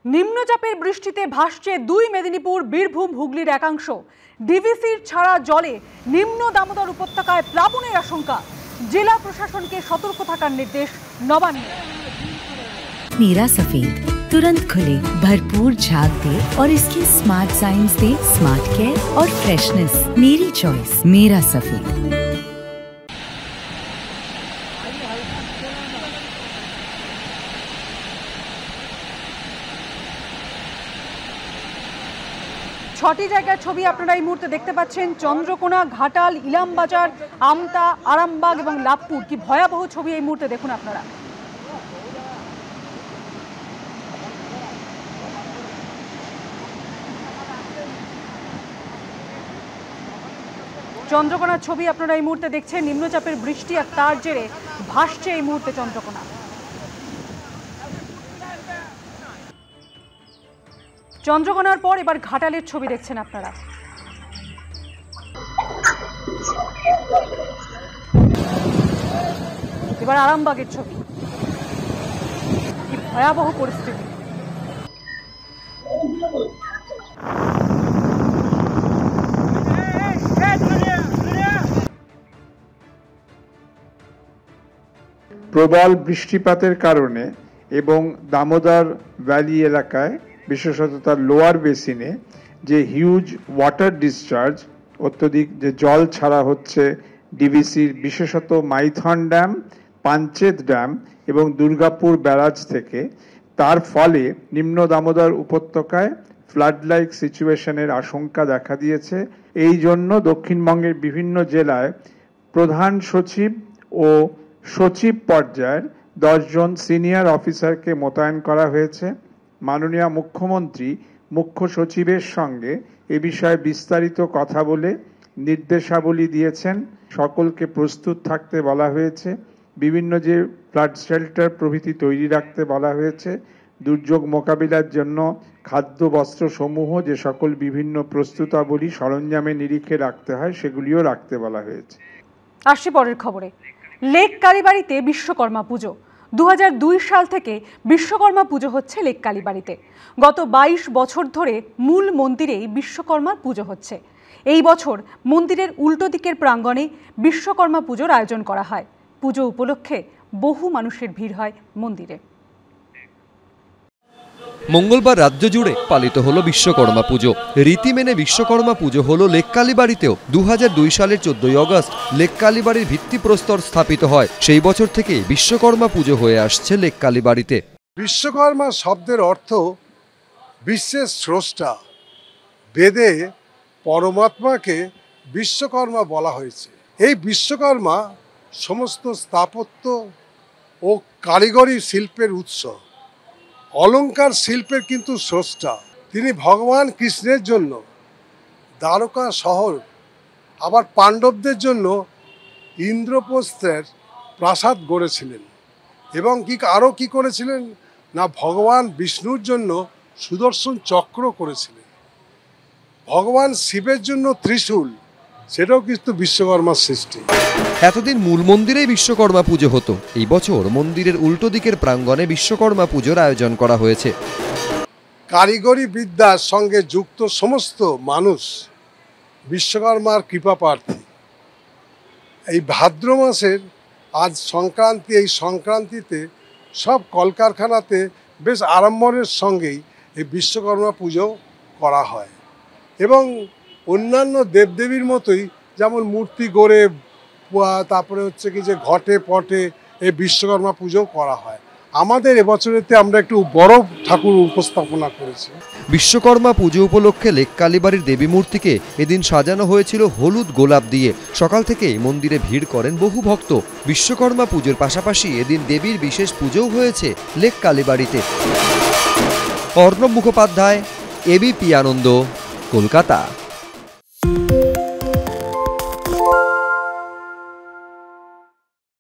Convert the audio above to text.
নিম্নচাপের বৃষ্টিতে ভাসছে দুই মেদিনীপুর, বীরভূম, হুগলির একাংশ। ডিভিসির ছাড়া জলে নিম্ন দামোদর উপত্যকায় প্লাবনের আশঙ্কা। জেলা প্রশাসনকে সতর্ক থাকার নির্দেশ নবান্নের। मेरा सफेद तुरंत खुले, भरपूर झाग दे और इसके स्मार्ट साइंस दे स्मार्ट केयर और फ्रेशनेस। मेरी चॉइस मेरा सफेद। ছটি জায়গার ছবি আপনারা এই মুহূর্তে দেখতে পাচ্ছেন। চন্দ্রকোনা, ঘাটাল, ইলামবাজার, আমতা, আরামবাগ এবং লাভপুর। কি ভয়াবহ ছবি এই মুহূর্তে দেখুন আপনারা। চন্দ্রকোনার ছবি আপনারা এই মুহূর্তে দেখছেন। নিম্নচাপের বৃষ্টি আর তার জেরে ভাসছে এই মুহূর্তে চন্দ্রকোনা। চন্দ্রকোনার পর এবার ঘাটালের ছবি দেখছেন আপনারা। এবার আরামবাগের ছবি। কি ভয়াবহ পরিস্থিতি। প্রবল বৃষ্টিপাতের কারণে এবং দামোদর ভ্যালি এলাকায়, বিশেষত তার লোয়ার বেসিনে যে হিউজ ওয়াটার ডিসচার্জ, অত্যধিক যে জল ছাড়া হচ্ছে ডিভিসির, বিশেষত মাইথন ড্যাম, পাঞ্চেত ড্যাম এবং দুর্গাপুর ব্যারাজ থেকে, তার ফলে নিম্ন দামোদর উপত্যকায় ফ্লাড লাইক সিচুয়েশনের আশঙ্কা দেখা দিয়েছে। এই জন্য দক্ষিণবঙ্গের বিভিন্ন জেলায় প্রধান সচিব ও সচিব পর্যায়ের 10 জন সিনিয়র অফিসারকে মোতায়েন করা হয়েছে। মাননীয় মুখ্যমন্ত্রী মুখ্য সচিবের সঙ্গে এ বিষয়ে বিস্তারিত কথা বলে নির্দেশাবলী দিয়েছেন। সকলকে প্রস্তুত থাকতে বলা হয়েছে। বিভিন্ন যে ফ্লাড শেল্টার প্রভৃতি তৈরি রাখতে বলা হয়েছে। দুর্যোগ মোকাবিলার জন্য খাদ্য বস্ত্র সমূহ যে সকল বিভিন্ন প্রস্তুতাবলী সরঞ্জামে নিরিখে রাখতে হয়, সেগুলিও রাখতে বলা হয়েছে। আসছি পরের খবরে। লেক কালীবাড়িতে বিশ্বকর্মা পুজো। 2002 সাল থেকে বিশ্বকর্মা পুজো হচ্ছে লেক কালীবাড়িতে। গত 22 বছর ধরে মূল মন্দিরেই বিশ্বকর্মার পুজো হচ্ছে। এই বছর মন্দিরের উল্টো দিকের প্রাঙ্গণে বিশ্বকর্মা পুজোর আয়োজন করা হয়। পুজো উপলক্ষে বহু মানুষের ভিড় হয় মন্দিরে। মঙ্গলবার রাজ্য জুড়ে পালিত হলো বিশ্বকর্মা পুজো। রীতি মেনে বিশ্বকর্মা পুজো হলো লেক কালীবাড়িতেও। 2002 সালের 14 আগস্ট লেক কালীবাড়ির ভিত্তিপ্রস্তর স্থাপিত হয়। সেই বছর থেকে বিশ্বকর্মা পুজো হয়ে আসছে লেক কালীবাড়িতে। বিশ্বকর্মা শব্দের অর্থ বিশ্বের স্রষ্টা। বেদে পরমাত্মাকে বিশ্বকর্মা বলা হয়েছে। এই বিশ্বকর্মা সমস্ত স্থাপত্য ও কারিগরি শিল্পের উৎস। অলঙ্কার শিল্পের কিন্তু স্রষ্টা। তিনি ভগবান কৃষ্ণের জন্য দ্বারকা শহর, আবার পাণ্ডবদের জন্য ইন্দ্রপ্রস্থের প্রাসাদ গড়েছিলেন। এবং আরও কি করেছিলেন না, ভগবান বিষ্ণুর জন্য সুদর্শন চক্র করেছিলেন। ভগবান শিবের জন্য ত্রিশূল, সেটাও কিন্তু বিশ্বকর্মার সৃষ্টি। এতদিন মূল মন্দিরেই বিশ্বকর্মা পুজো হতো। এই বছর মন্দিরের উল্টো দিকের প্রাঙ্গণে বিশ্বকর্মা পুজোর আয়োজন করা হয়েছে। কারিগরি বিদ্যার সঙ্গে যুক্ত সমস্ত মানুষ বিশ্বকর্মার কৃপা প্রার্থী। এই ভাদ্র মাসের আজ সংক্রান্তি। এই সংক্রান্তিতে সব কলকারখানাতে বেশ আড়ম্বরের সঙ্গেই এই বিশ্বকর্মা পুজো করা হয়। এবং অন্যান্য দেবদেবীর মতোই, যেমন মূর্তি গড়ে, তারপরে হচ্ছে কি যে ঘটে পটে এই বিশ্বকর্মা পুজো করা হয়। আমাদের এবছরেতে আমরা একটু বড় ঠাকুর উপস্থাপনা করেছি। বিশ্বকর্মা পুজো উপলক্ষে লেক কালীবাড়ির দেবী মূর্তিকে এদিন সাজানো হয়েছিল হলুদ গোলাপ দিয়ে। সকাল থেকেই মন্দিরে ভিড় করেন বহু ভক্ত। বিশ্বকর্মা পুজোর পাশাপাশি এদিন দেবীর বিশেষ পুজোও হয়েছে লেক কালীবাড়িতে। অর্ণব মুখোপাধ্যায়, এবিপি আনন্দ, কলকাতা।